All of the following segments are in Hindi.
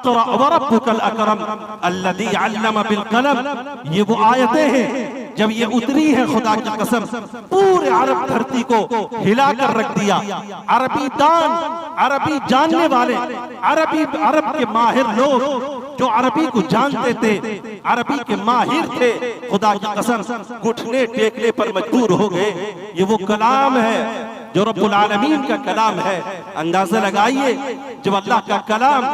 इक़रा व रब्बुकल अकरम अल्लज़ी अल्लम बिल कलम, ये वो आयतें हैं जब ये उतरी है खुदा की कसम पूरे अरब धरती को हिलाकर रख दिया। अरबी दान, अरबी जानने वाले, अरब के माहिर लोग जो अरबी को जानते थे, अरबी के माहिर थे, खुदा की कसम घुटने टेकने पर मजबूर हो गए। ये वो कलाम है जो रब्बुल आलमीन का कलाम है। अंदाजा लगाइए, जब अल्लाह का कलाम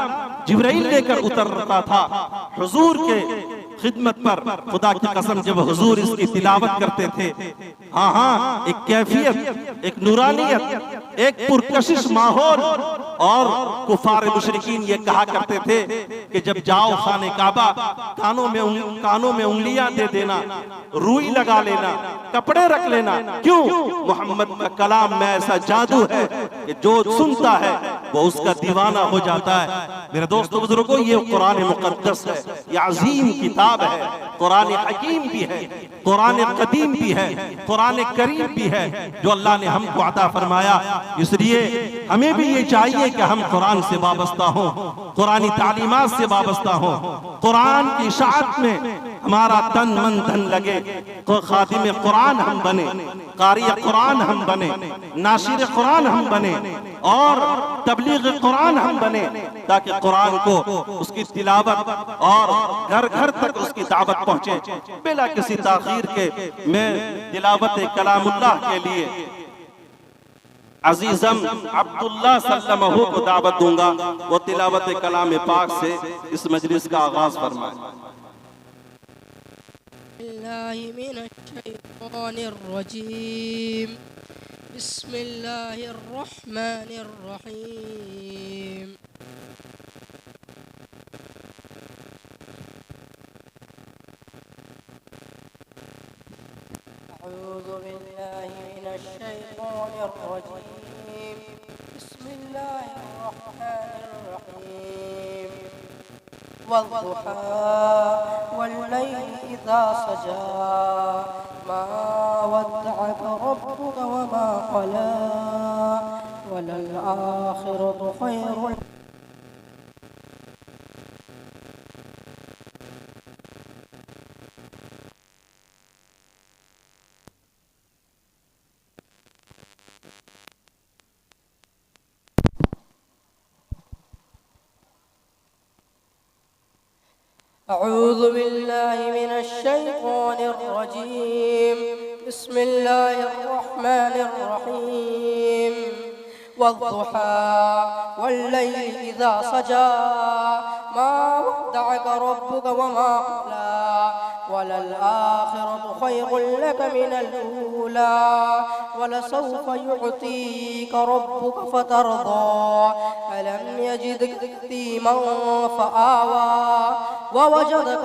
जिब्राइल लेकर उतरता था हुजूर के खिदमत पर, खुदा की कसम जब हुजूर इसकी तिलावत करते थे, हाँ हाँ, एक कैफियत, एक नूरानियत, एक पुरकशिश माहौल। और कुफार मुशरिकीन ये कहा करते थे कि जब जाओ खाने काबा, कानों में उंगलियां दे देना, रुई लगा लेना, कपड़े रख लेना। क्यों? मोहम्मद का कलाम में ऐसा जादू है कि जो सुनता है वो उसका दीवाना हो जाता है। मेरे दोस्तों बुजुर्गों, ये कुरान मुकद्दस है, ये अजीम किताब है, कुरान हकीम भी है, कुरान कदीम भी है, कुरान करीम भी है, जो अल्लाह ने हमको अता फरमाया। इसलिए हमें भी ये चाहिए कि हम कुरान से वाबस्ता हों, कुरानी तालीमात से वाबस्ता हों, कुरान की इशाअत में हमारा तन मन धन लगे, तो खादिम कुरान हम बने, कारी कुरान हम बने, नाशिर कुरान हम बने और तबलीग कुरान हम बने, ताकि कुरान को उसकी तिलावत और घर घर तक उसकी दावत पहुंचे बिना किसी ताखीर के। मैं तिलावत कलामुल्लाह के लिए अजीजम अब्दुल्ला सल्लमहु को दावत दूंगा, वो तिलावत कलाम पाक से इस मजलिस का आगाज फरमाए। बिस्मिल्लाहिर्रहमानिर्रहीम। अऊज़ु बिल्लाहि मिनश शैतानिर रजीम। बिस्मिल्लाहिर्रहमानिर्रहीम। वद्दुहा वल्लैलि इज़ा सजा मा वद्दअक रब्बुक वमा क़ला वलल आखिरतु खैरुन। अऊज़ु बिल्लाहि मिनश शैतानिर रजीम। बिस्मिल्लाहिर्रहमानिर्रहीम। वद्दुहा वल्लैलि इज़ा सजा मा वद्दअक रब्बुक वमा क़ला वलल आखिरतु खैरुन लक मिनल ऊला वलसौफ युअतीक रब्बुक फतरदा अलम यजिदक यतीमन फआवा ववजदक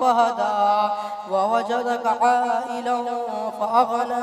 फहदा ववजदक आइलन फअगना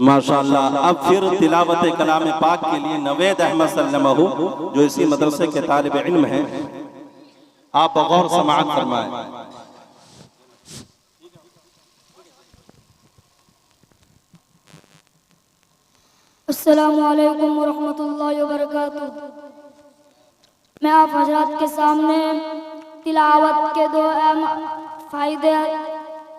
माशाअल्लाह। अब फिर तिलावत कलाम पाक के लिए नवेद अहमद सल्लमहु जो इसी मदरसे के तालिब इल्म हैं, आप बगौर समाअत फरमाएं। अस्सलामु अलैकुम वरहमतुल्लाहि वबरकातुह। मैं आप हजरात के सामने तिलावत के दो अहम फायदे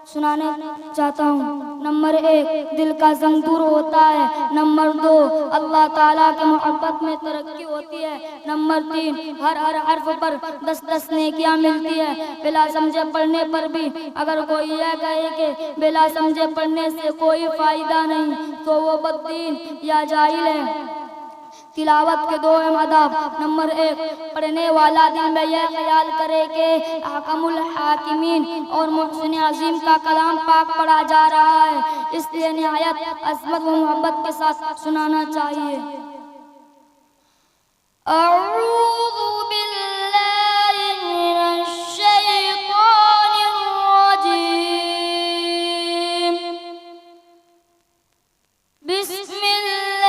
सुनाने चाहता हूँ। नंबर 1, दिल का ज़ंग दूर होता है। नंबर 2, अल्लाह ताला के मोहब्बत में तरक्की होती है। नंबर 3, हर हर्फ पर 10-10 नेकियां मिलती है। बिला समझे पढ़ने पर भी अगर कोई यह कहे कि बिला समझे पढ़ने से कोई फायदा नहीं, तो वो बद्दीन या जाहिल है। तिलावत के दो अहम आदाब। नंबर 1, पढ़ने वाला दिल में यह ख्याल करे कि हकमुल हाकिमीन और मुहसिन अजीम का कलाम पाक पढ़ा जा रहा है, इसलिए निहायत अज़मत व मोहब्बत के साथ सुनाना चाहिए। अऊज़ु बिल्लाहि मिनश शैतानिर रजीम। बिस्मिल्लाह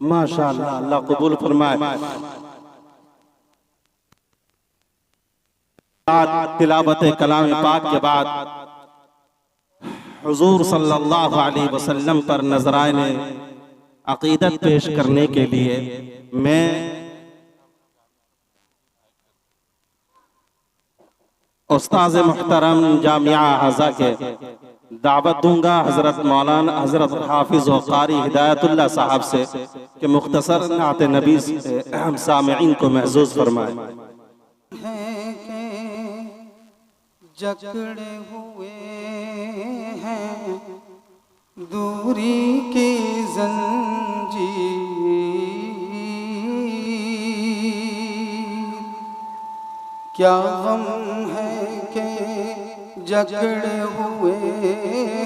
माशाअल्लाह, अल्लाह कबूल फरमाए। तिलावत कलाम पाक के बाद हुजूर सल्लल्लाहु अलैहि वसल्लम पर नजराने अकीदत पेश करने के लिए मैं उस्ताद मुहतरम जामिया आज़ा के दावत दूंगा हजरत मौलाना हजरत हाफिज व कारी हिदायतुल्लाह साहब से कि मुख्तसर नात नबी हम सामईन को महसूस फरमाए। जकड़े हुए हैं दूरी की जंजीर, क्या गम है कि जकड़े हुए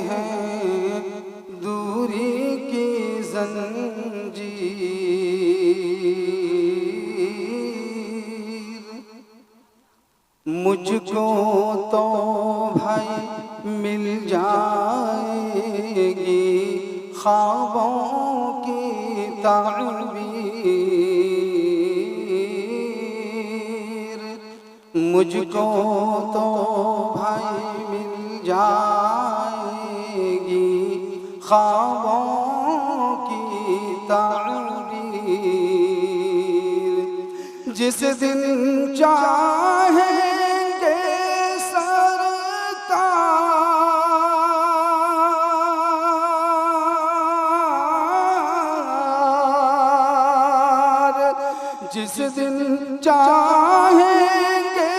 हैं दूरी की जंजीर। मुझको तो भाई मिल जाएगी ख्वाबों की ताबीर, मुझको तो भाई मिल जाएगी ख्वाबों की ताबीर। जिस दिन चाहेंगे सरकार, जिस दिन चाहेंगे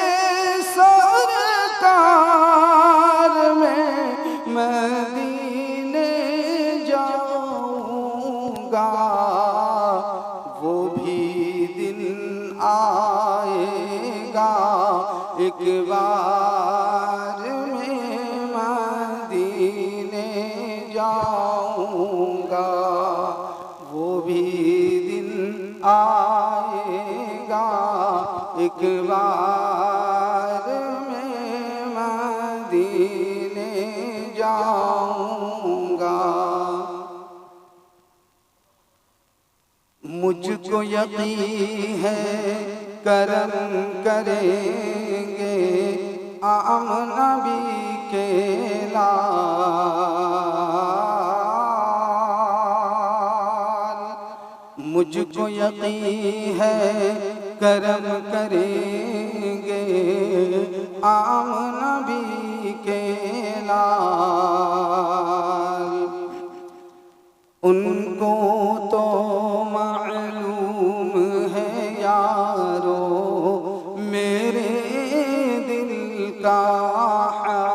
सरकार में मदीने जाऊंगा, वो भी दिन आएगा एक बार में मदीने जाऊंगा, वो भी दिन आएगा एक बार में मदीने जाऊंगा। मुझको यकीन है करम करेंगे आम नबी के लाल, मुझको यकीन है करम करेंगे आम नबी के लाल। उनको तो मालूम है यारो मेरे दिल का हाल,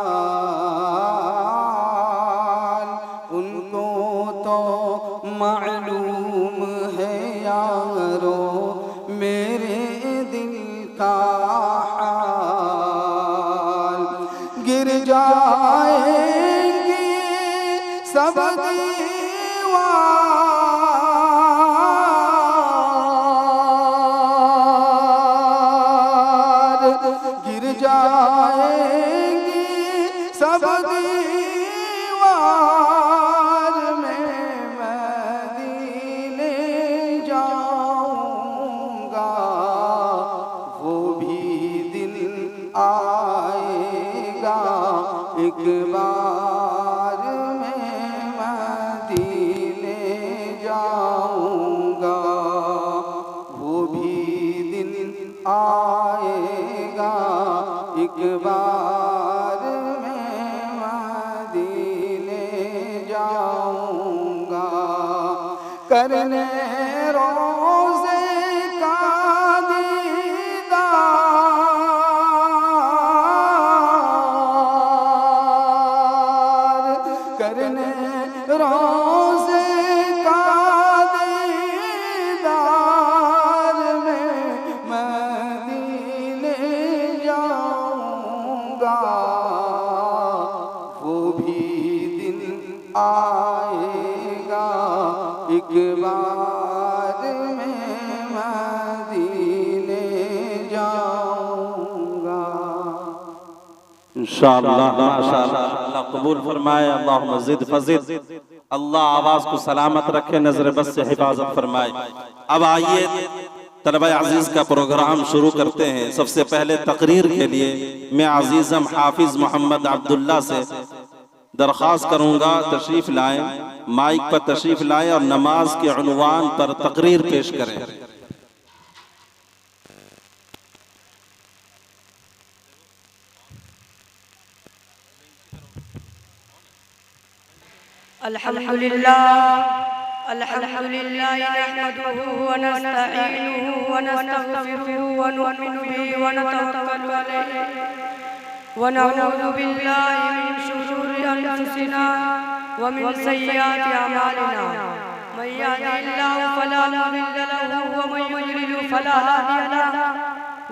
उनको तो मालूम है यारो मेरे दिल का हाल। जाएंगी सब दीवार, गिर जाएंगी सब दीवार में मदीने जाऊंगा। वो भी दिन आएगा एक बार मैं मदीने जाऊंगा। वो भी दिन आएगा एक बार मैं मदीने जाऊंगा। करने रोज़े का दीदार, करने रोज़े का दीदार में मदीने जाऊंगा। वो भी दिन आएगा एक बार मैं मदीने जाऊंगा। इंशाअल्लाह माशाअल्लाह, अल्लाह कबूल फरमाए। अल्लाहुम्मा ज़िद फज़िद। अल्लाह आवाज को सलामत रखे, नजर बस से हिफाजत फरमाए। अब आइए तलबा अजीज का प्रोग्राम शुरू करते हैं। सबसे पहले तकरीर के लिए मैं अजीज़म हाफिज मोहम्मद अब्दुल्ला से दरख्वास्त करूंगा तशरीफ लाएं, माइक पर तशरीफ लाएं और नमाज के उन्वान पर तकरीर पेश करें। अल्हम्दुलिल्लाह अल्हम्दुलिल्लाह नहमदुहु व नस्तईनुहु व नस्तगफिरुहु व नु'मिनु बिही व नतवक्कलु अलैहि व नऊज़ु बिल्लाहि मिन शुरूरि अनफुसिना व मिन सय्यिआति अमालिना। मन यहदिहिल्लाहु फला मुदिल्ल लहु व मन युद्लिल फला हादिय लहु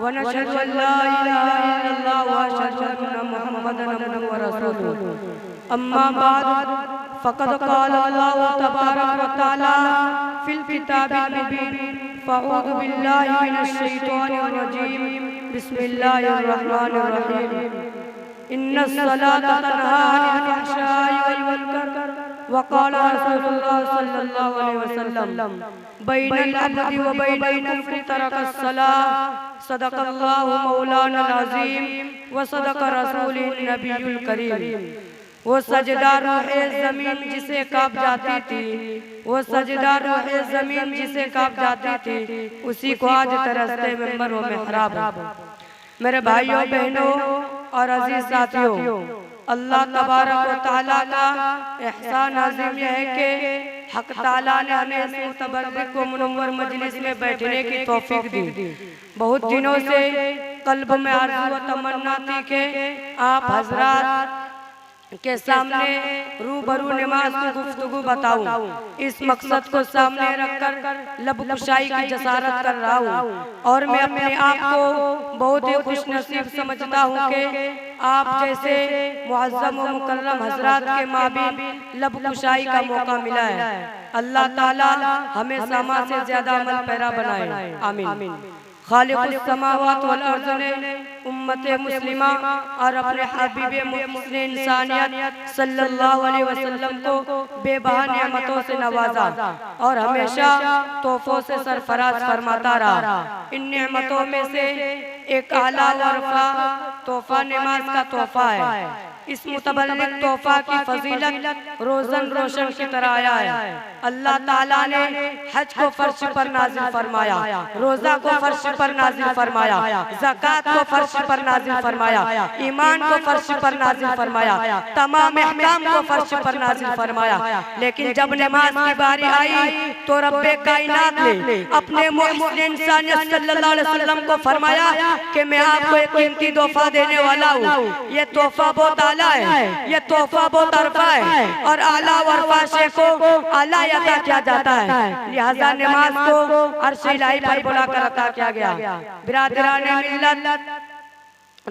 व नशहदु अन ला इलाहा इल्लल्लाह व अशहदु अन्ना मुहम्मदन अब्दुहु व रसूलुहु। अम्मा बाद फ़क़द क़ाल अल्लाहु तबारक व तआला फ़िल किताबिल मुबीन फ़अऊज़ु बिल्लाहि मिनश शैतानिर रजीम बिस्मिल्लाहिर रहमानिर रहीम। इन्नस सलाता तन्हा अनिल फ़हशाइ वल मुनकर व क़ाल रसूलुल्लाह सल्लल्लाहु अलैहि वसल्लम बैनल अब्दि व बैनल कुफ्रि तरकस सलाह सदक़ल्लाहु मौलाना अज़ीम व सदक़ रसूलुन नबियुल करीम। वो सजदा रूहे ज़मीन जिसे काँप जाती थी, वो सजदा रूहे ज़मीन जिसे काँप जाती थी, उसी को आज तरसते मिंबर व मेहराब। मेरे भाइयों बहनों और अजीज साथियों, अल्लाह तबारक व तआला का एहसान अज़ीम यह है कि हक ताला ने हमें इस मुतबर्रिक को मुनव्वर मजलिस में बैठने की तौफीक दी। बहुत दिनों से कल्ब में आरज़ू व तमन्ना थी कि आप हज़रात के सामने रूबरू नमाज की गुफ्तगू बताऊं। इस मकसद को सामने रखकर लब कुशाई की जसारत कर रहा हूँ और मैं अपने आप को बहुत ही खुशनसीब समझता हूँ कि आप जैसे मुअज़्ज़म व मुकर्रम हज़रात के माबीन लब कुशाई का मौका मिला है। अल्लाह ताला हमें समा से ज्यादा अमल पैरा बनाए, आमीन। खालिकुस समावात वल अर्ज़ ने उम्मते मुस्लिमा और अपने हबीबे मुहम्मद इंसानियत सल्लल्लाहु अलैहि वसल्लम को बेबहा नेमतों से नवाजा और हमेशा तोहफों से सरफराज फरमाता रहा। इन नेमतों में से एक आला व रफ़ा तोहफा नमाज का तोहफा है। इस मुतबर्रिक तोहफा की फजीलत रोज़न रोशन की तरह आया है। अल्लाह ताला ने हज को फर्श पर नाजिल फरमाया, रोजा को फर्श पर नाजिल फरमाया, ज़कात को फर्श पर नाजिल फरमाया, ईमान को फर्श पर नाजिल फरमाया, तमाम अहकाम को फर्श पर नाजिल फरमाया। लेकिन जब नमाज की बारी आई तो रब्बे कायनात ने अपने मुहम्मद इंसानियत सल्लल्लाहु अलैहि वसल्लम को फरमाया कि मैं आपको एक कीमती तोहफा देने वाला हूँ। ये तोहफा बहुत आला है, ये तोहफा बहुत अरफा है और आला व अरफा शे को आला अता किया जाता है। लिहाजा नमाज को अर्श इलाही पर बुलाकर अता किया गया। बिरादरान मिल्लत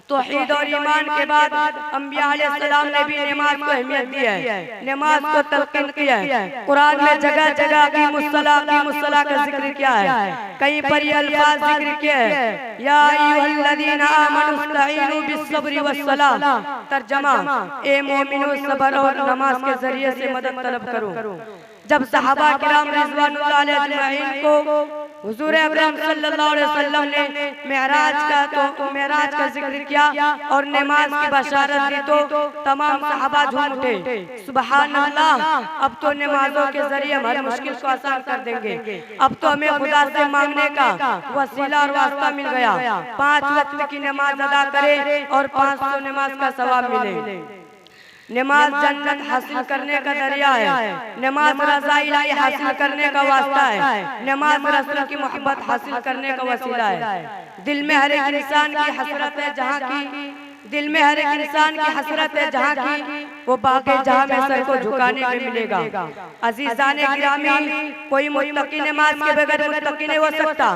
तौहीद और ईमान के बाद अंबिया अलैहिस्सलाम ने भी नमाज को अहमियत दी है, नमाज को तलकीन किया है। कुरान में जगह जगह की मुस्सला का जिक्र किया है, कहीं पर ये अल्फाज जिक्र किया है, या अय्युहल्लज़ीना आमनुस्तईनु बिस्सब्रि वस्सलाह। तर्जमा, ए मोमिनो सब्र और नमाज के जरिए से मदद तलब करो। जब सहाबा किराम रिज़वानुल्लाह अलैहिम को हुजूर अकरम सल्लल्लाहु अलैहि वसल्लम ने मेराज का जिक्र किया और नमाज की बशारत दी तो तमाम सहाबा झूम उठे, सुभान अल्लाह, अब तो नमाजों के जरिए हमारी मुश्किल को आसान कर देंगे, अब तो हमें खुदा से मांगने का वसीला और वास्ता मिल गया। 5 वक्त की नमाज अदा करें और 500 नमाज का सवाब मिले। नमाज जन्नत हासिल करने का दरिया है, नमाज रज़ा इलाही हासिल करने का वास्ता है, नमाज रसूल की मोहब्बत हासिल करने का वसीला है। दिल में हर एक इंसान की हसरत है जहाँ की वो बाक़ी जहाँ में सर को झुकाने में मिलेगा। अजीज़ाने गिरामी, कोई मुत्तकी नमाज के बगैर मुत्तकी नहीं हो सकता,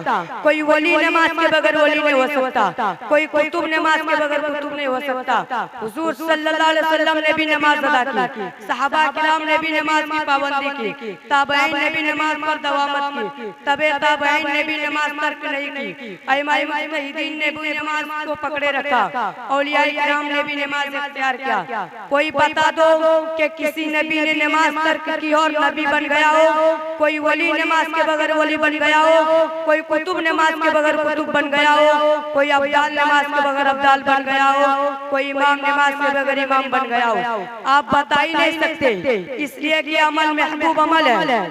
कोई वली नमाज के बगैर वली नहीं हो सकता, कोई कुतुब नमाज के बगैर कुतुब नहीं हो सकता। हुजूर सल्लल्लाहु अलैहि वसल्लम ने भी नमाज अदा की, सहाबा किराम ने भी नमाज की पाबंदी की, ताबईन ने भी नमाज पर दवामत की, तबे ताबईन ने भी नमाज तर्क नहीं की, अइमाए मुज्तहिदीन ने भी नमाज को पकड़े रखा, औलिया किराम ने भी नमाज इख्तियार किया। कोई बता दो कि किसी नबी ने नमाज तर्क की और नबी बन गया हो, कोई वली नमाज के बगैर वली बन गया हो, कोई कुतुब नमाज के बगैर कुतुब बन गया हो, कोई अब्दाल नमाज के बगैर अब्दाल बन गया हो, कोई इमाम नमाज के बगैर इमाम बन गया हो। आप बता ही नहीं सकते, इसलिए कि अमल महबूब अमल है,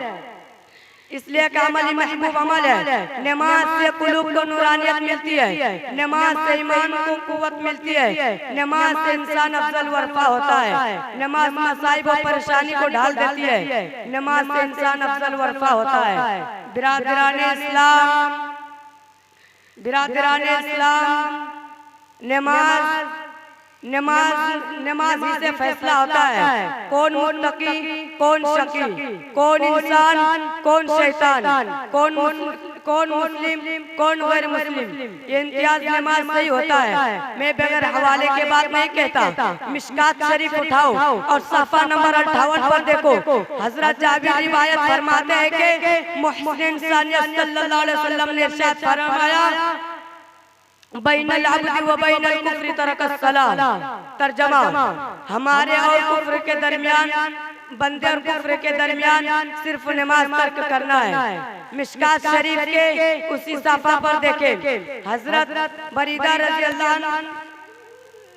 इसलिए कि अमल ही महबूब अमल है। नमाज से कुलूब को नूरानियत मिलती है, नमाज से ईमान को कुव्वत मिलती है, नमाज से इंसान अफजल वरफा होता है, नमाज मसाइब और परेशानी को ढाल देती है, नमाज से इंसान अफजल वरफा होता है। बिरादराने इस्लाम, नमाज ही से फैसला होता है कौन मुत्तकी, कौन शकी, कौन इंसान, कौन शैतान, कौन मुस्लिम, कौन गैर मुस्लिम। ये इम्तियाज नमाज से ही होता है। मैं बगैर हवाले के बात नहीं कहता। मिशकात शरीफ उठाओ और सफ़ा नंबर 58 पर देखो, हजरत जाबिर रिवायत फरमाते हैं कि मुहसिन इंसानियत सल्लल्लाहु अलैहि वसल्लम ने इरशाद फरमाया, बैनल अब्दी व बैनल कुफ्री तरकस सलाह। तर्जमा, हमारे और कुफ्र के दरमियान, बंदे और कुफ्र के दरमियान सिर्फ नमाज तर्क करना है। मिशकात शरीफ के उसी सफ़ा पर देखें, हजरत बरीदा रज़ी अल्लाह अन्हा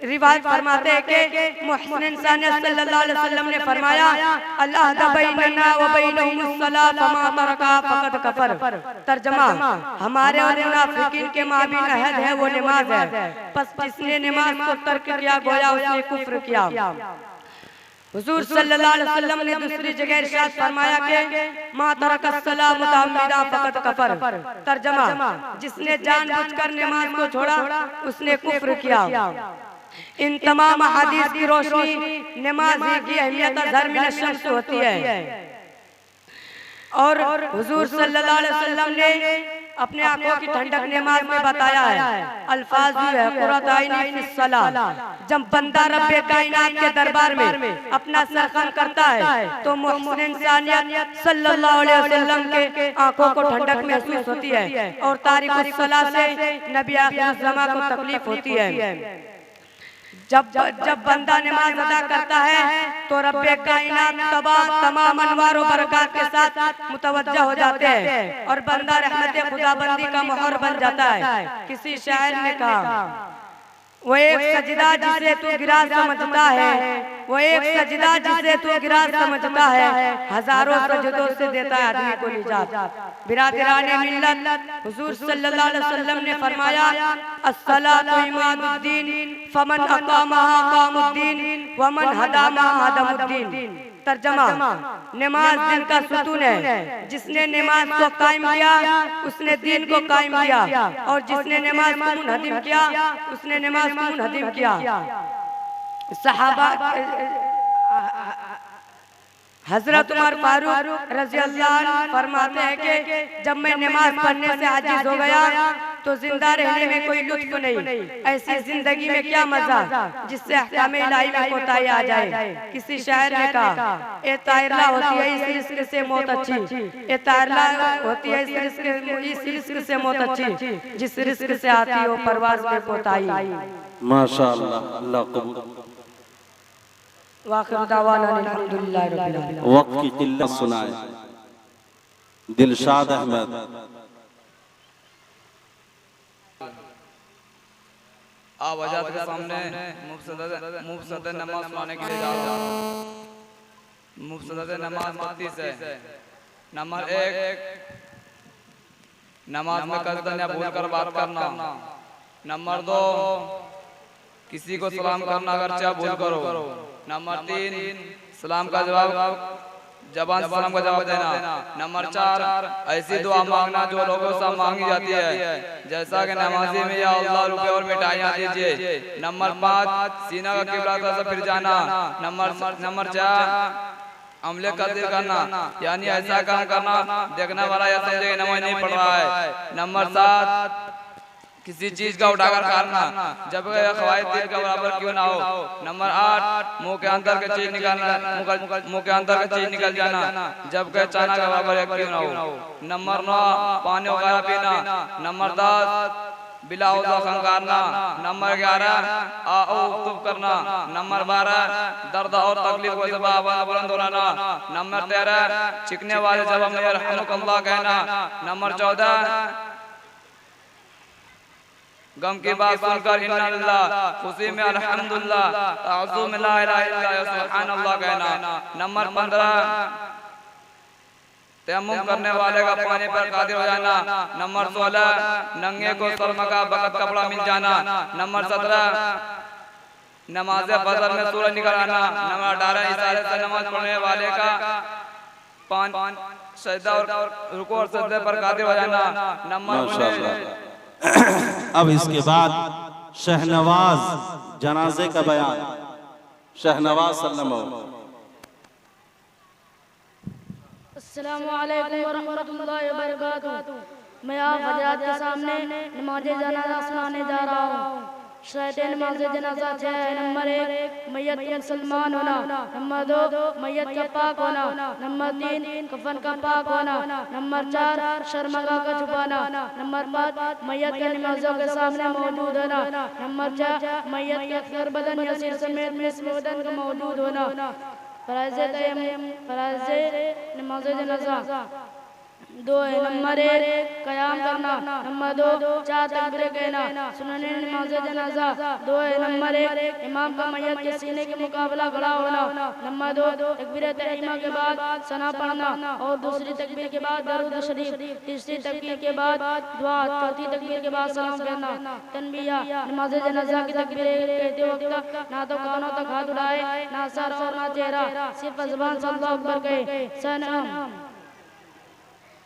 रिवायत फरमाते हैं कि मुहसिन इंसानियत सल्लल्लाहु अलैहि वसल्लम ने फरमाया, अल्लाह दा बैनना व बैनहुमुस सलाह फमा तरका फकद कफर। तर्जमा, हमारे और मुनाफिकीन के माबीन अहद है वो नमाज है, बस जिसने नमाज को तर्क किया गोया उसने कुफ्र किया। हुजूर सल्लल्लाहु अलैहि वसल्लम ने दूसरी जगह इरशाद फरमाया कि मा तरकस सलाह मुतअम्मिदा फकद कफर। तर्जमा, जिसने जानबूझकर नमाज को छोड़ा उसने कुफ्र किया। इन तमाम हदीस की रोशनी नमाज की अहमियत अज़हर मिन अश-शम्स होती है। और हुजूर सल्लल्लाहु अलैहि वसल्लम ने अपने आंखों की ठंडक नमाज में बताया है। अल्फाज है कुर्रतु ऐनी फिस सलाह। जब बंदा रब्बे कायनात के दरबार में अपना सर खम करता है तो मुहसिन इंसानियत सल्लल्लाहु अलैहि वसल्लम के आंखों को ठंडक महसूस होती है और तारिकुस सलाह से नबी आखिर ज़मां को तकलीफ होती है। जब बंदा नमाज अदा करता है तो रब्बे कायनात तमाम अनवार और बरकत के साथ मुतवज्जा हो जाते हैं और बंदा रहमत खुदाबंदी का मोहर बन जाता है। किसी शायर ने कहा, वो एक सजदा जिसे तू गिरा समझता है, वो एक सजदा जिसे तू गिरा समझता है, हजारों सजदों से देता है आदमी को निजात। बिरादराने मिल्लत, हुजूर सल्लल्लाहु अलैहि वसल्लम ने फरमाया, अस्सलातु इमादुद्दीन फमन अकामहा अकामुद्दीन वमन हदामा हदमुद्दीन। तर्जमा, नमाज दिन का सुतून है, जिसने नमाज को कायम किया उसने दीन को कायम किया और जिसने नमाज को मुनहदिम किया उसने नमाज को मुनहदिम किया। सहाबा हजरत उमर फारूक रज़ी अल्लाह अन्हु फरमाते हैं कि जब मैं नमाज पढ़ने से आजिज हो गया तो जिंदा रहने में कोई लुत्फ नहीं। ऐसी जिंदगी में क्या मजा जिससे अहकाम इलाही में कोताही आ जाए। किसी शायर ने कहा, ए तायरला होती है इस रिस्क से मौत अच्छी, ए तायरला होती है इस रिस्क से मौत अच्छी, जिस रिस्क से आती हो परवाज में कोताही। माशाअल्लाह, अल्लाह कबूल। वाखिर दावाना अल्हम्दुलिल्लाह रब्बिल आलमीन। वक्त की किल्लत सुनाए दिलशाद अहमद। आप आजाद के सामने मुफ्त नमाज सुनाने के लिए जा रहा हूँ। मुफ्त नमाज 32 है। नंबर 1, नमाज में कसदन या भूल कर बात करना। नंबर 2, किसी को सलाम करना अगर चाहे भूल करो। नंबर 3, सलाम का जवाब जबान से सलाम का जवाब देना। नंबर 4, ऐसी दुआ मांगना जो लोगों से मांगी जाती है, जैसा कि नमाजी में या अल्लाह रुपए और मिठाइयाँ दीजिए। नंबर 5, सीना का किबला तरफ से फिर जाना। नंबर 4, अमले कदर करना, यानी ऐसा काम करना देखने वाला यह समझे कि नमाज नहीं पढ़ रहा है। नंबर 7, किसी चीज का उठाकर खाना जब ख्वाहिश दिल के बराबर क्यों ना हो। नंबर 8, मुंह के अंदर की चीज निकालना, मुंह के अंदर की चीज निकल जाना जबकि अचानक के बराबर क्यों ना हो। नंबर 9, पानी वगैरह पीना। नंबर 10, बिला उज़ा खंगारना। नंबर 11, आऊज़ करना। नंबर 12, दर्द और तकलीफ को सबब बुलंद होना। नंबर 13, चिकने वाले जब में रहमुकल्लाह कहना। नंबर 14, गम की बात सुनकर इन्ना लिल्लाह, खुशी में अल्हम्दुलिल्लाह, ताज़ुम में ला इलाहा इल्लल्लाह सुब्हानल्लाह कहना। नंबर 15, तयम्मुम करने वाले का पानी पर कादिर हो जाना। नंबर 16, नंगे को शर्म का बकत कपड़ा मिल जाना। नंबर 17, नमाज फजर में सूरज निकल आना। नंबर 18, इशारे से नमाज पढ़ने वाले का 5 सजदा और रुकू और सजदे पर कादिर हो जाना। नंबर 19, अब इसके बाद शहनवाज जनाजे का बयान। शहनवाज सल्लल्लाहु। अस्सलामु अलैकुम वरहमतुल्लाहि वबरकातुहू। मैं आप हजरात के सामने नमाज जनाजा सुनाने जा रहा हूँ। शर्त नमाज जनाजा 6 है। नंबर 1, मैयत का मुसलमान होना। नंबर 2, मैयत का पाक होना। नंबर 3, कफन का पाक होना। नंबर 4, शर्मगा का छुपाना। नंबर 5, मैयत का नमाजों के सामने मौजूद होना। नंबर 6, मैयत के अक्सर बदन या सिर समेत निस्फ बदन का मौजूद होना। फराइज़े नमाज जनाजा 2 है। नंबर 1, कयाम करना। नंबर 2, 4 तकबीरें कहना। सुनने नमाज जनाजा 2 है। नंबर 1, इमाम का मैयत के सीने के मुकाबला खड़ा होना। नंबर 2, तकबीर तहरीमा के बाद सना पढ़ना और दूसरी तकबीर के बाद दरूद शरीफ। तीसरी तकबीर के बाद दुआ। चौथी तकबीर के बाद सलाम कहना। तनबिया, नमाज जनाजा की तकबीरें कहते वक्त ना तो कानों तक हाथ उठाए, ना सर और ना चेहरा, सिर्फ ज़बान से अल्लाहु अकबर कहे। सनम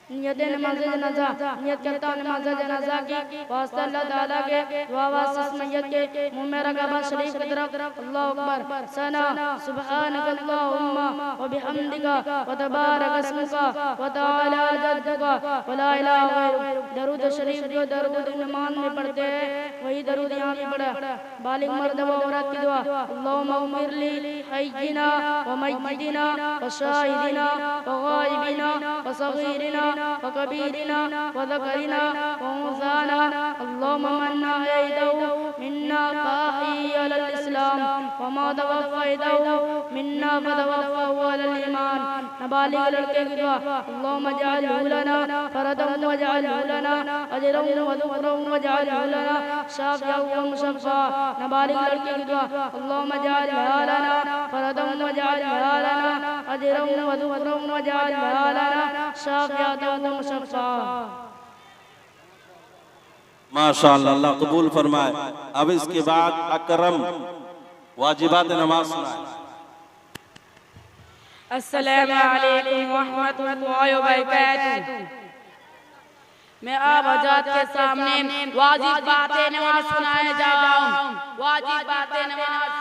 नियत नमाज जनाजा, नियत करता हूँ नमाज जनाजा की वास्ता अल्लाह ताला के दुआ वास्ता मैयत के मुंह में रकाबा शरीफ की तरफ अल्लाहु अकबर। सना सुब्हानक अल्लाहुम्मा व बिहम्दिका व तबारक अस्मुका व तआला जद्दुका व ला इलाहा गैरुक। दरूद शरीफ जो दरूद नमाज में पढ़ते हैं वही दरूद यहाँ भी पढ़ा। बालिग मर्द व औरत की दुआ। अल्लाहुम्मा उम्मिरली हय्यिना व मय्यिदिना व शाहिदिना व गायबिना व सगीरिना व कबीरिना व ज़करिना व उन्साना। अल्लाहुम्मा मन अहयैतहु मिन्ना फ़अहयिही अलल इस्लाम व मा तवफ़्फ़यतहु मिन्ना फ़तवफ़्फ़हु अलल ईमान। नाबालिग लड़के की दुआ। अल्लाहुम्मा जअलहु लना फरदन वजअलहु लना अजरन व ज़ुखरन वजअलहु लना शाफ़िअन व मुशफ़्फ़ा। नाबालिग लड़के की दुआ। अल्लाहुम्मा जअलहा लना फरदन वजअलहा लना अजरन व ज़ुखरन वजअलहा लना शाफ़िअन व मुशफ़्फ़ा। माशाअल्लाह, अल्लाह कबूल फरमाए। अब इसके बाद अकरम वाजिबात नमाज सुनाए। अस्सलामु अलैकुम व रहमतुल्लाहि व बरकातुहू। मैं आप हजरात के सामने वाजिब बातें नमाज सुनाने जा रहा हूँ। वाजिब बातें नमाज।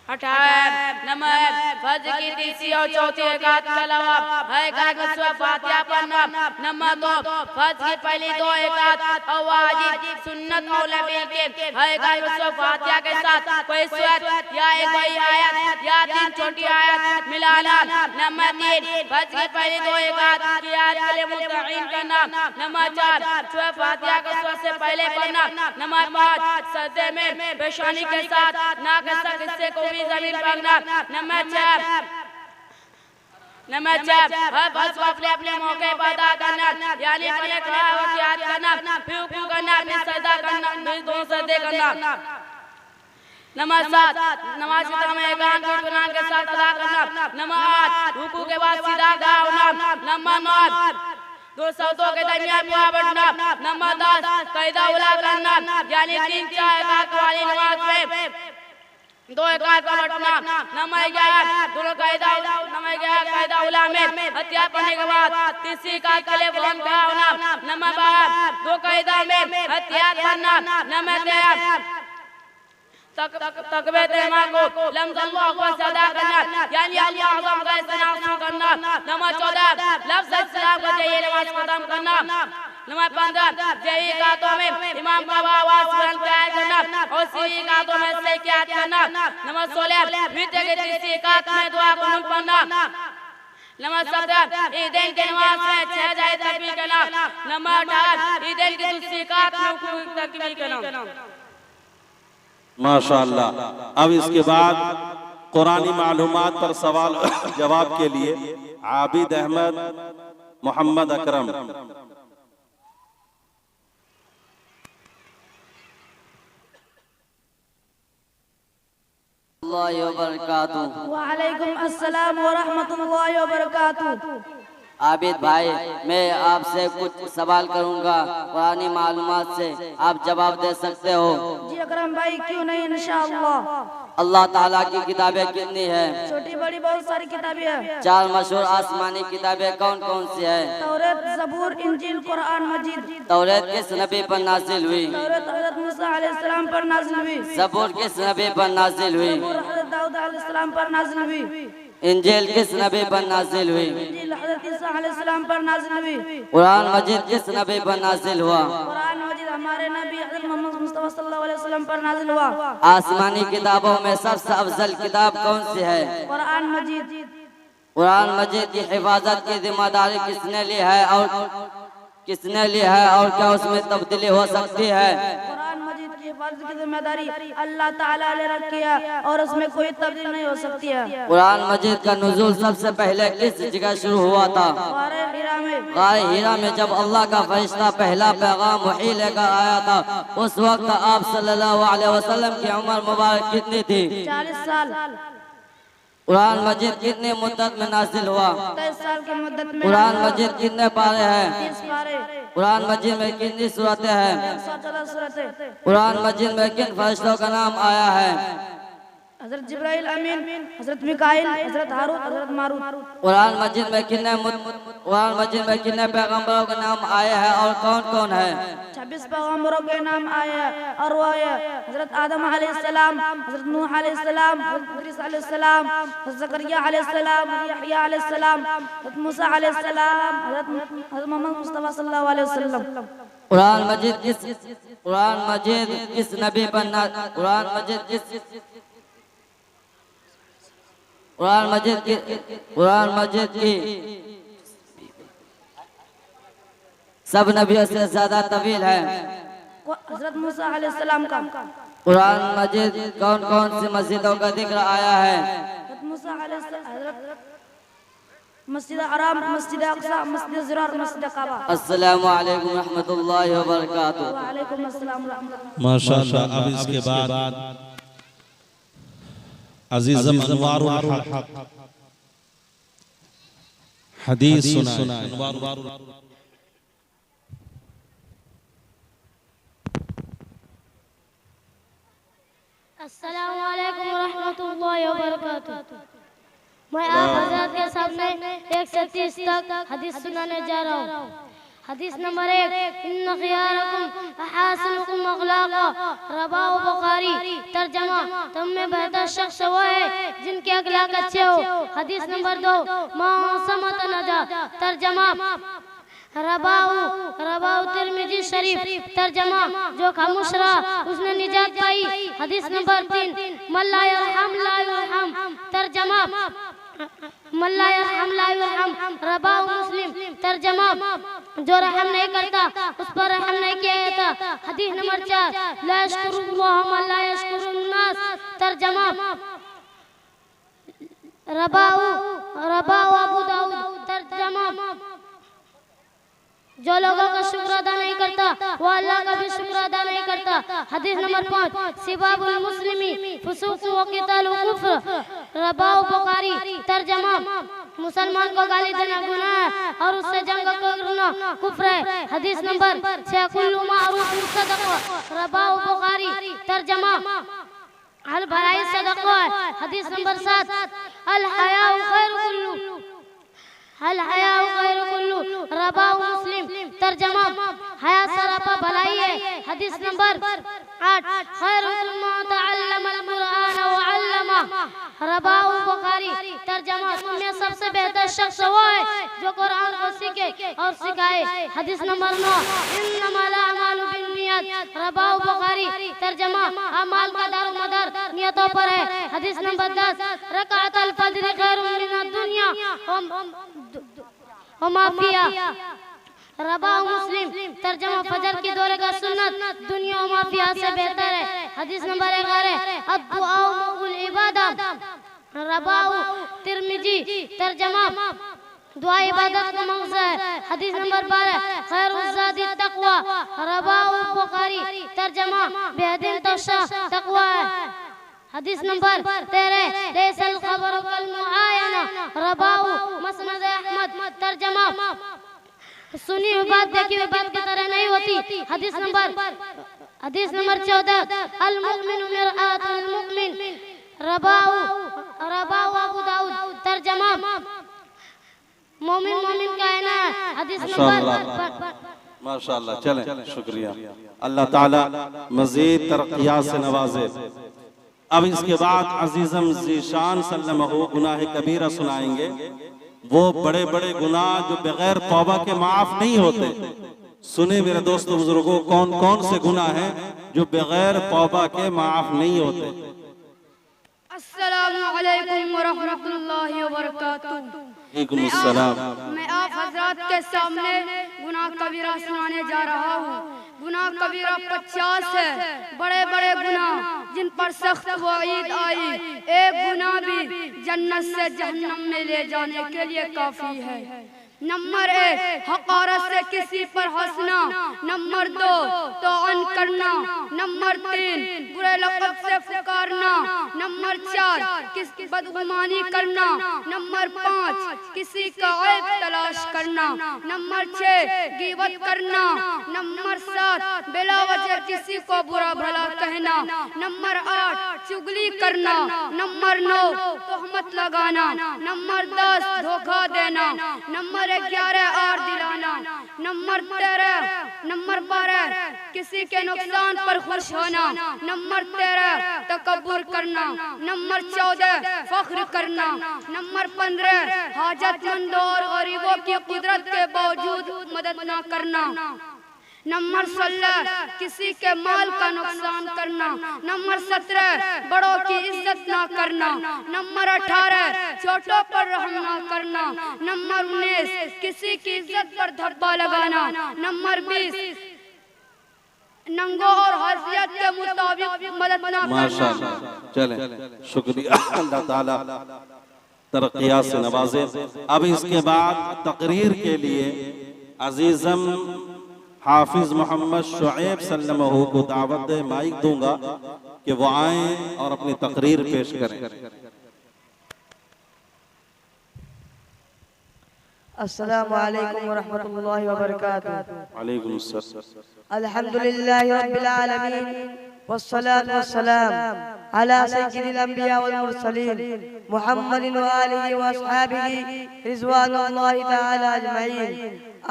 58 नंबर फज्र की तीसरी और चौथी रकात के अलावा हर रकात में सूरह फातिहा पढ़ना। नंबर 2 फज्र की पहली 2 रकात और वाजिब सुन्नत मौला मिल के हर रकात में सूरह फातिहा के साथ कोई सूरत या एक बड़ी आयत या 3 छोटी आयत मिलाना। नंबर 3 फज्र की पहली 2 रकात की आयत के लिए मुतईन करना। नंबर 4 सूरह फातिहा को सूरत से पहले पढ़ना। नंबर 5 सजदे में पेशानी के साथ नाक के साथ हिस्से को भी जमीन पर रखना। नंबर 4 हर बस अपने अपने मौके पर अदा करना, यानी अपने क़िराअत याद करना, फिर रुकू करना, फिर सजदा करना, फिर 2 सजदे करना। नंबर 7 नमाज के समय एकांत और इत्मीनान के साथ अदा करना। नंबर 8 रुकू के बाद सीधा खड़ा होना। नंबर 9 2 सजदों के दरमियान दुआ पढ़ना। नंबर 10 क़ैदा उला करना, यानी 3-4 रकात वाली नमाज में 2 रकात पढ़ना। नंबर 11 दोनों क़ैदा उला में हथियार पढ़ने के बाद तीसरी रकात के लिए बुलंद खड़ा होना। नंबर 12 2 क़ैदा में हथियार पढ़ना। नंबर 13 तकबीर तहरीमा को लफ्ज़ अल्लाहु अकबर से अदा करना, यानी अल्लाह अज़म का इस्तेमाल करना। नंबर 14 लफ्ज़ सलाम को जरिए नमाज खत्म करना। नंबर 15 जहरी रकातों में इमाम का आवाज़ बुलंद करना और सीधी रकातों में से क्या करना। नंबर 16 वित्र की तीसरी रकात में दुआ कुनूत पढ़ना। नंबर 17 ईदैन की नमाज में 6 जाए तकबीर करना। नंबर 18 ईदैन की दूसरी रकात में रुकू तकबीर करना। माशाअल्लाह। अब इसके बाद कुरानी मालूमात पर सवाल जवाब के लिए आबिद अहमद मोहम्मद अकरम। वालेकुम अस्सलाम व रहमतुल्लाहि व बरकातुहू। आबिद भाई, मैं आपसे कुछ सवाल करूंगा, पुरानी मालूमात से आप जवाब दे सकते हो? जी अकरम भाई, क्यों नहीं, इंशाअल्लाह। अल्लाह ताला की किताबें कितनी है? छोटी बड़ी बहुत सारी किताबें हैं। 4 मशहूर आसमानी किताबें कौन कौन सी है? तौरात, ज़बूर, इंजील, कुरान मजीद। तौरात किस नबी पर नाजिल हुई? तौरात हज़रत मूसा अलैहिस्सलाम पर नाजिल हुई। ज़बूर किस नबी पर नाजिल हुई? ज़बूर हज़रत दाऊद अलैहिस्सलाम पर नाजिल हुई। इंजील किस नबी पर नाजिल हुई? इंजील हज़रत ईसा अलैहिस्सलाम पर नाजिल हुई। कुरान मजीद किस नबी पर नाजिल हुआ? कुरान मजीद हमारे नबी हज़रत मोहम्मद मुस्तफ़ा सल्लल्लाहु अलैहि वसल्लम पर नाजिल हुआ। आसमानी किताबों में सबसे अफजल किताब कौन सी है? कुरान मजीद। कुरान मजीद की हिफाजत की जिम्मेदारी किसने ली है और क्या उसमें तब्दीली हो सकती है? कुरान मजीद की हिफाजत की जिम्मेदारी अल्लाह ताला ने रखी है और उसमें कोई तब्दीली नहीं हो सकती है। कुरान मजीद का नुज़ूल सबसे पहले किस जगह शुरू हुआ था? गारे हीरा में जब अल्लाह का फरिश्ता पहला पैगाम वही लेकर आया था, उस वक्त आप सल्लल्लाहु अलैहि वसल्लम की उम्र मुबारक कितनी थी? 40 साल। कुरान मजीद कितनी मुद्दत में नाजिल हुआ? 23 साल की मुद्दत में। कुरान मजीद कितने पारे हैं? 30 पारे। कुरान मजीद में कितनी सूरतें हैं? 114 सूरतें। कुरान मजीद में किन फरिश्तों का नाम आया है? हज़रत जिब्राइल अमीन, हज़रत मिकाइल, हज़रत हारून, हज़रत मारूत। कुरान मजीद में कितने पैगंबरों के नाम आए हैं और कौन कौन है? 26 पैगंबरों के नाम आए हैं और वो है हज़रत आदम अलैहिस्सलाम, हज़रत नूह अलैहिस्सलाम, हज़रत इद्रीस अलैहिस्सलाम, हज़रत ज़करिया अलैहिस्सलाम, हज़रत यहया अलैहिस्सलाम, हज़रत मूसा अलैहिस्सलाम, हज़रत मोहम्मद मुस्तफ़ा सल्लल्लाहु अलैहि वसल्लम। कुरान मजीद किस नबी पर कुरान मजीद की सब नबियों से ज्यादा तवील है। हज़रत मूसा अलैहिस्सलाम का। कुरान मजीद कौन कौन सी मस्जिदों का जिक्र आया है? हज़रत मूसा अलैहिस्सलाम, मस्जिद हराम, मस्जिद अक़सा, मस्जिद ज़िरार, मस्जिद काबा। अस्सलामु अलैकुम रहमतुल्लाहि व बरकातुहू। व अलैकुम अस्सलाम रहमतुल्लाह। माशाअल्लाह। अब इसके बाद अजीज़म अनवारुल हक हदीस सुना। अस्सलामु अलैकुम व रहमतुल्लाहि व बरकातुहू। मैं आप हज़रात के सामने 1 से 30 तक हदीस सुनाने जा रहा हूँ। हदीस नंबर 1, इन्न खियारकुम अहसनुकुम अखलाका, रवाहु बुखारी। तर्जमा, तुम में बेहतर शख्स वो है जिनके अखलाक अच्छे हो। हदीस नंबर 2, मौसमत नजा। तर्जमा, रवाहु तिरमिजी शरीफ। तर्जमा, जो खामोश रहा उसने निजात पाई। हदीस नंबर 3, मल्ला यरहम ला युरहम। तर्जमा, मल्ला यरहम ला युरहम, रवाहु मुस्लिम। तर्जमा, जो रहम नहीं करता उस पर रहम नहीं किया जाता। हदीस नंबर 4, ला यशकुरुल्लाह मन ला यशकुरुन्नास। तर्जमा, रवाहु अबू दाऊद। तर्जमा, जो लोगों का शुक्र अदा नहीं करता वो अल्लाह का भी शुक्र अदा नहीं करता। हदीस नंबर 5, सिबाबुल मुस्लिमी फुसूक व क़ितालु कुफ्र, रवाहु बुखारी। तर्जमा, मुसलमान को गाली देना गुनाह है और उससे जंग करना कुफ्र है। हदीस नंबर 6, कुल्लु मारूफ सदक़ा, रवाहु बुखारी। तर्जमा, हर भलाई सदक़ा है। हदीस नंबर 7, अल हयाउ खैरु कुल्लु, हल हयाउ खैरु कुल्लु, रवाहु मुस्लिम। तर्जमा, हया सरापा भलाई है। हदीस नंबर 8, खैरुकुम मन तअल्लमल कुरआन व अल्लमा, रवाहु बुखारी। तर्जमा, तुमने सबसे बेहतर शख्स वो है जो कुरान को सीखे और सिखाए। हदीस नंबर 9, इन्नमल अमालु बिन्नियात, रवाहु बुखारी। तर्जमा, अमाल का दारोमदार नियतों पर है। हदीस नंबर 10, रकाअतुल फज्र खैरुम मिनद दुनिया व मा फिहा, रवाहु मुस्लिम। तर्जमा, फजर की दो रकात सुन्नत दुनिया व मा फिहा से बेहतर है। हदीस नंबर 11, अद्दुआ मुल इबादा, रवाहु तिरमिजी। तर्जमा, दुआ इबादत का मकसद है। हदीस नंबर 12, खैरुज़ ज़ादी तक़वा, रवाहु बुखारी। तर्जमा, बेहतरीन तक़वा तक़वा है। हदीस नंबर 13, लैसल खबरु कल मुआयना, रवाहु मस्नद अहमद। तर्जमा, सुनी हुई बात देखी हुई बात की तरह नहीं होती। हदीस नंबर 14, अल मुमिनु मिरआतुल मुमिन, रवाहु अबू दाऊद। तर्जमा, मोमिन का आईना है। हदीस नंबर माशाअल्लाह। चलें, शुक्रिया। अल्लाह ताला मजीद तरक्कियात से नवाजे। अब इसके बाद अजीजम ज़ीशान सल्लमहु गुनाह कबीरा सुनाएंगे। वो बड़े बड़े गुनाह जो बगैर तौबा के माफ नहीं होते। सुने मेरे दोस्तों बुजुर्गों, कौन कौन से गुनाह हैं जो बगैर तौबा के माफ नहीं होते। अस्सलामु अलैकुम व रहमतुल्लाहि व बरकातुहू। मैं आप हजरात के सामने गुनाह कबीरा सुनाने जा रहा हूँ। गुनाह कबीरा 50 है, बड़े बड़े गुनाह जिन पर सख्त वईद आई। एक गुनाह भी जन्नत से जहन्नम में ले जाने के लिए काफी है। नंबर 1, हक़ारत से किसी पर हंसना। नंबर 2, तौअन करना। नंबर 3, बुरे लक़ब से पुकारना। नंबर 4, किसी बदगुमानी करना। नंबर 5, किसी का ऐब तलाश करना। नंबर 6, ग़ीबत करना। नंबर 7, बिला वजह किसी को बुरा भला कहना। नंबर 8, चुगली करना। नंबर 9, तोहमत लगाना। नंबर 10, धोखा देना। नंबर 11, आर दिलाना। नंबर 12, किसी के नुकसान पर खुश होना। नंबर 13, तकब्बुर करना। नंबर 14, फख्र करना। नंबर 15, हाजतमंदों और गरीबों की कुदरत के बावजूद मदद न करना। नंबर 16, किसी के माल का नुकसान करना। नंबर 17, बड़ों की इज्जत ना करना। नंबर 18, छोटों पर रहम ना करना। नंबर 19, किसी की इज्जत पर धब्बा लगाना। नंबर 20, नंगों और हैसियत के मुताबिक मदद ना करना। माशाअल्लाह। चलें, शुक्रिया। अल्लाह ताला तरक्कियात से नवाजे। अब इसके बाद तकरीर के लिए अजीजम हाफिज मोहम्मद शुएब सल्लमहु को दावत दे माइक दूंगा कि वो आए और अपनी तकरीर पेश करें। अस्सलामु अलैकुम व रहमतुल्लाहि व बरकातुहू। वालेकुम अस्सलाम। अल्हम्दुलिल्लाहि रब्बिल आलमीन वस्सलातु वस्सलाम अला सय्यिदिल अंबिया वल मुरसलीन मुहम्मदिन व आलिहि व अस्हाबिहि रिज़वानुल्लाहि तआला अजमईन।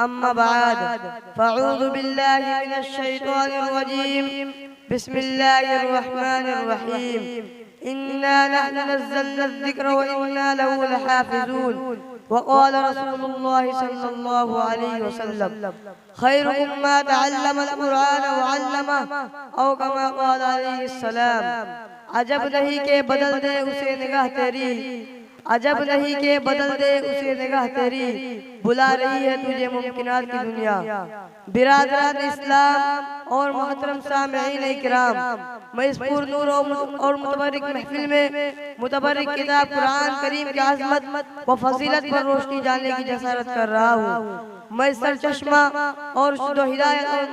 अम्मा बाद फ़अऊज़ु बिल्लाहि मिनश शैतानिर रजीम बिस्मिल्लाहिर रहमानिर रहीम इन्ना नहनु नज़्ज़लना ज़िक्र व इन्ना लहु लहाफ़िज़ून वक़ाल रसूलुल्लाहि सल्लल्लाहु अलैहि वसल्लम खैरुकुम मा तअल्लमल क़ुरआन व अल्लमह औ कमा क़ाल अलैहि सलाम। अजब नहीं के बदल दे उसे निगाह तेरी, अजब नहीं के बदल दे उसे निगाह तेरी, बुला रही है तुझे मुमकिनात की दुनिया। बिरादरान इस्लाम और मोहतरम सामईन इकराम, मैं इस पुरनूर और मुतबर्रिक महफिल में मुतबर्रिक किताब कुरान करीम की आज़मत व फजीलत पर रोशनी डालने की जसारत कर रहा हूँ। मैं सरचश्मा और शुद्ध हिदायत और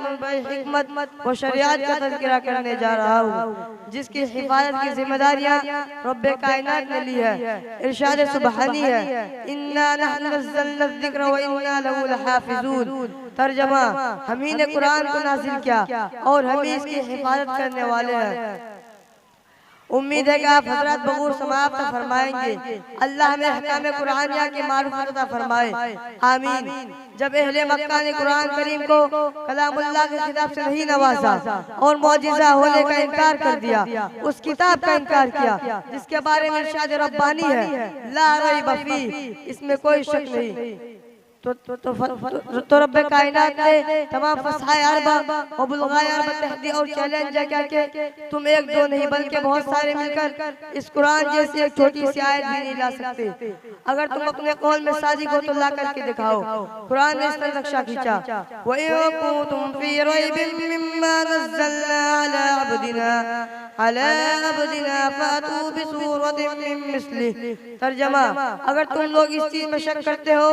हिकमत व शरीयत का तज़किरा करने जा रहा हूँ, जिसकी हिफाजत की जिम्मेदारियाँ रब्बे कायनात ने ली है। इरशाद सुबहानी है, इन्ना नहनु नज़्ज़लना ज़िक्र व इन्ना लहु लहाफ़िज़ून। तर्जमा, हम ही ने कुरान को नाज़िल किया और हम ही इसकी हिफाजत करने वाले हैं। उम्मीद है कि आप हज़रात बगूर समाप्त फरमाएंगे। अल्लाह हमें अहकाम कुरानिया की मारुफत अता फरमाए, आमीन। जब अहले मक्का ने कुरान करीम को कलामुल्लाह के खिताब से नहीं नवाजा और मौजिज़ा होने का इनकार कर दिया, उस किताब का इनकार किया जिसके बारे में इरशाद रब्बानी है, ला रैब फी, इसमें कोई शक नहीं। तो रब्बे कायनात ने तमाम फसाए अरबा और बुलगाए अरबा तहदी और चैलेंज क्या कि तुम एक दो नहीं बल्कि बहुत सारे मिलकर इस कुरान जैसी एक छोटी सी आयत भी नहीं ला सकते। अगर तुम अपने कौल में साजिक हो तो ला करके दिखाओ। कुरान ने इस तरह नक्शा खींचा, व इन कुंतुम फी रैबिम मिम्मा नज़्ज़लना अला अब्दिना फातू बिसूरतिन मिन मिस्लिही। तर्जमा, अगर तुम लोग इस चीज में शक करते हो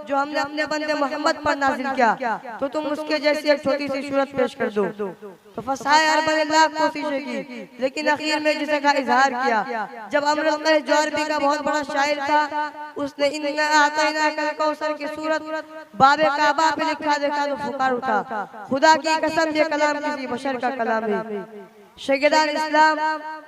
जो हमने अपने बंदे मोहम्मद पर नाज़िल किया, तो तुम उसके जैसी एक छोटी सी सूरत पेश कर दो। तो फसाए अरबा ने लाख कोशिशें की, लेकिन आखिर में जिसे का इजहार किया। जब अमरुल कैस जो अरबी का बहुत बड़ा शायर था, उसने इन्ना आतैनाकल कौसर की सूरत बाबे काबा पे लिखा देखा तो फुकार उठा, खुदा की कसम ये कलाम किसी बशर का कलाम है। शहीदान इस्लाम,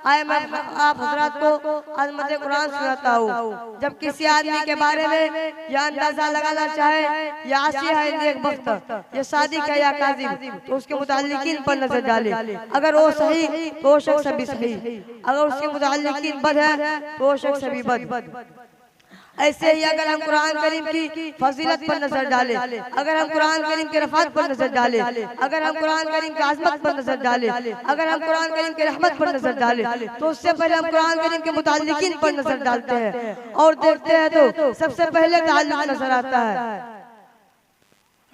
आए मैं आप हजरात को अज़मत कुरान सुनाता हूँ। जब किसी आदमी के बारे में यह अंदाजा लगाना चाहे या आशी है नेक बख्त, ये सादिक है या काज़िब, तो उसके मुताल्लिकीन पर नजर डाले। अगर वो सही तो वो शख्स भी सही, अगर उसके मुताल्लिकीन बद है तो वो शख्स भी बद। ऐसे ही अगर हम कुरान करीम की फजीलत पर नजर डालें, अगर हम कुरान करीम के रफ़ात पर नजर डालें, अगर हम कुरान करीम की आज़मत पर नजर डालें, अगर हम कुरान करीम के रहमत पर नजर डालें, तो उससे पहले हम कुरान करीम के मुताल्लिकीन पर नजर डालते हैं और देखते हैं तो सबसे पहले ताल्लुक नजर आता है।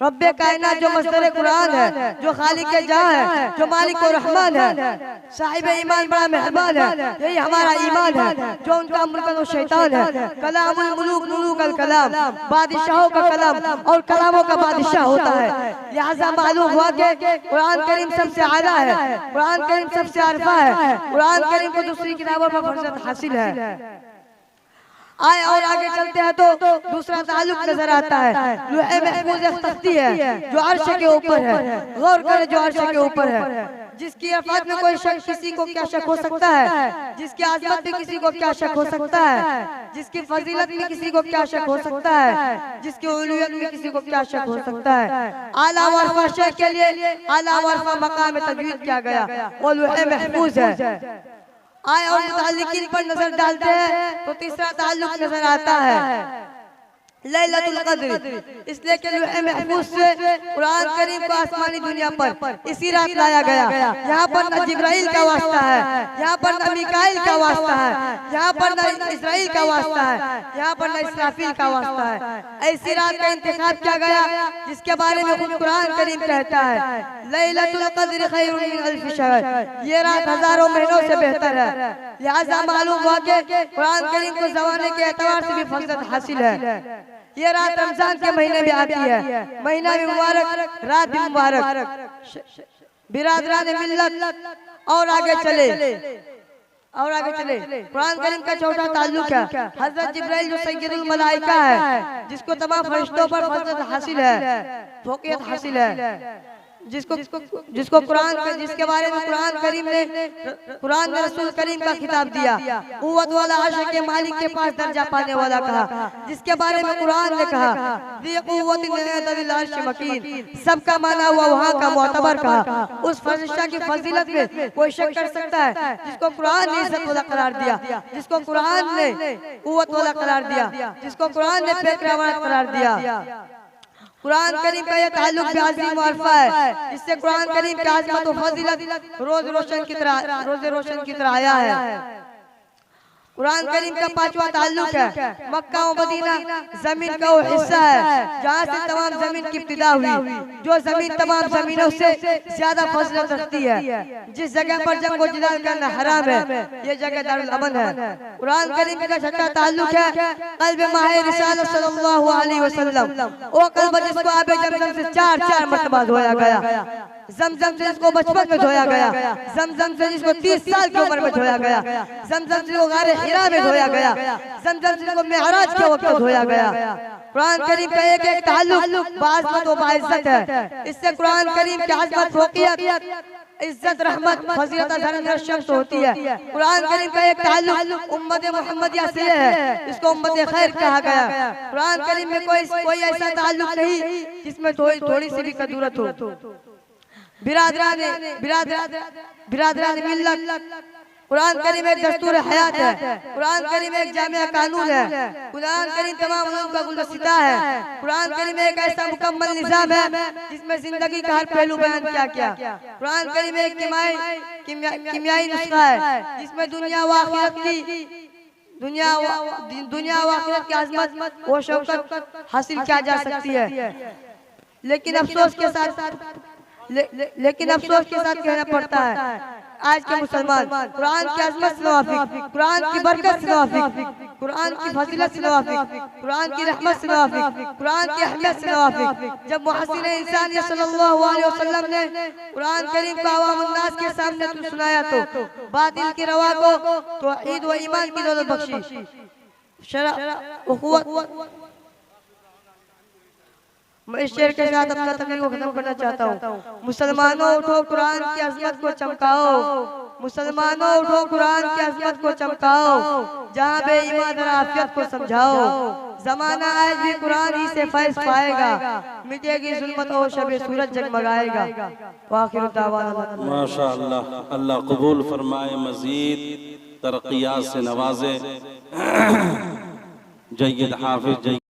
रब्बे कायनात जो मस्दर कुरान है, जो खालिक जहां है, जो मालिक और रहमान है, साहिब ईमान बड़ा मेहरबान है, यही हमारा ईमान है। जो उनका मुल्क तो शैतान है, कलामुल मुलूक मुलूकल कलाम, बादशाहों का कलाम और कलामों का बादशाह होता है। लिहाजा मालूम हुआ कि कुरान करीम सबसे आला है, कुरान करीम सबसे अरफा है, कुरान करीम को दूसरी किताबों पर फर्जत हासिल है। आए और आगे चलते हैं तो दूसरा ताल्लुक नजर आता है। लौह महफूज एक तख्ती है जो अर्श के ऊपर है, गौर करें, जो अर्श के ऊपर है, जिसकी अफात में कोई शक, किसी को क्या शक हो सकता है, जिसकी आज़मत में किसी को क्या शक हो सकता है, जिसकी फजीलत में किसी को क्या शक हो सकता है, जिसकी उलूहियत में किसी को क्या शक हो सकता है। आला वरफा शय के लिए आला वरफा मकाम तजवीज़ किया गया, वो लौह महफूज है। आए और मुताल्लिकीन पर नजर डालते हैं तो तीसरा ताल्लुक नजर आता है लैलतुल क़द्र, इसलिए कि लौह महफूज से कुरान करीम को आसमानी दुनिया पर इसी रात लाया गया। यहाँ पर न जिब्राइल का वास्ता है, यहाँ पर न मीकाइल का वास्ता है, यहाँ पर न इस्राइल का वास्ता है, यहाँ पर न इसराफील का वास्ता है। ऐसी रात का इंतखाब किया गया जिसके बारे में खुद कुरान करीम कहता है, लैलतुल क़द्र खैरुम मिन अल्फ शहर, ये रात हजारों महीनों से बेहतर है। लिहाजा मालूम हुआ कि कुरान करीम को ज़माने के एतबार से भी फजीलत हासिल है। ये रात रमजान के महीने में आती है, महीना भी मुबारक, रात भी मुबारक। बिरादरान मिल्लत और आगे चले कुरान करीम का चौथा ताल्लुक है हजरत जिब्राइल जो सैयदुल मलाइका है, जिसको तमाम फरिश्तों पर फजीलत हासिल है, फौकियत हासिल है। जिसको कुरान, जिसके बारे में कुरान में रसूल करीम का खिताब दिया, कुव्वत वाला अर्श के मालिक के पास दर्जा पाने वाला कहा, जिसके बारे में कुरान ने कहा दी कुव्वत इंदिल अर्श मकीन, सबका माना हुआ वहाँ का मोतबर कहा। उस फरिश्ता की फजीलत में कोई शक कर सकता है? जिसको कुरान ने इज्जत वाला करार दिया, जिसको कुरान ने कुव्वत वाला करार दिया, जिसको कुरान ने फेकरा वाला करार दिया। कुरान करीम का ये ताल्लुक भी अजीम अरफा है, जिससे कुरान करीम की आज़मत और फजीलत रोज रोशन की तरह आया है। कुरान करीम का पांचवा ताल्लुक है मक्का और मदीना, जमीन का वो हिस्सा है जहाँ से तमाम जमीन की इब्तिदा हुई, जो जमीन तमाम जमीनों से ज्यादा फजीलत रखती है। जिस जगह पर जंग व जिदाल करना हराम है, ये जगह दारुल अमन है। कुरान करीम का छठा ताल्लुक है कल्ब माह रिसालत सल्लल्लाहु अलैहि वसल्लम, वो कल्ब जिसको आबे जमजम से चार मरतबा धोया गया, जमजम से जिसको बचपन में धोया गया, जमजम से जिसको 30 साल की उम्र में धोया गया, जमजम से जिसको गारे हिरा में धोया गया, जमजम से जिसको मेहराज के वक्त धोया गया। कुरान करीम का एक ताल्लुक बाज़मत व बाइज्जत है। इससे कुरान करीम की अज़मत, फौक़ियत, इज्जत, रहमत, फजीलत, धर्म शख्स होती है। कुरान करीम का एक ताल्लुक उम्मत मुहम्मदिया से है, इसको उम्मत खैर कहा गया। कुरान करीम में कोई ऐसा ताल्लुक नहीं जिसमें थोड़ी सी भी कदूरत हो। बिरादरान मिल्लत, कुरान करीम एक दस्तूर हयात है, कुरान करीम एक जामिया कानून है, कुरान करीम तमाम उलूम का गुलदस्ता है। कुरान करीम एक ऐसा मुकम्मल निज़ाम है जिसमें जिंदगी का हर पहलू बयान किया। कुरान करीम एक किमियाई नुस्खा है जिसमें दुनिया व आखिरत की आज़मत व शौकत हासिल किया जा सकती है। लेकिन अफसोस के साथ कहना पड़ता है आज के मुसलमान कुरान की अज़मत से नवाफिक, कुरान की बरकत से नवाफिक, कुरान की फजीलत से नवाफिक, कुरान की रहमत से नवाफिक, कुरान की अहमियत से नवाफिक। जब मुहस्सिन इंसानियत सल्लल्लाहु अलैहि वसल्लम ने कुरान करीम को अवामुन नास के सामने सुनाया तो बातिल की रवा को तौहीद व ईमान की दौलत बख्शी। मैं इस शेर के साथ अपना तकरीर को खत्म करना चाहता हूँ। मुसलमानों उठो कुरान की अज़मत को चमकाओ, मुसलमानों उठो कुरान की अज़मत को चमकाओ, जहाँ बेईमान आफियत को समझाओ। जमाना आज भी कुरान ही से फैज़ पाएगा, मिटेगी जुल्मत और शबे सूरज जगमगाएगा। आखिर दावाना माशाअल्लाह, अल्लाह कबूल फरमाए, मजीद तरक्कियात से नवाजे। जय्यद हाफिज।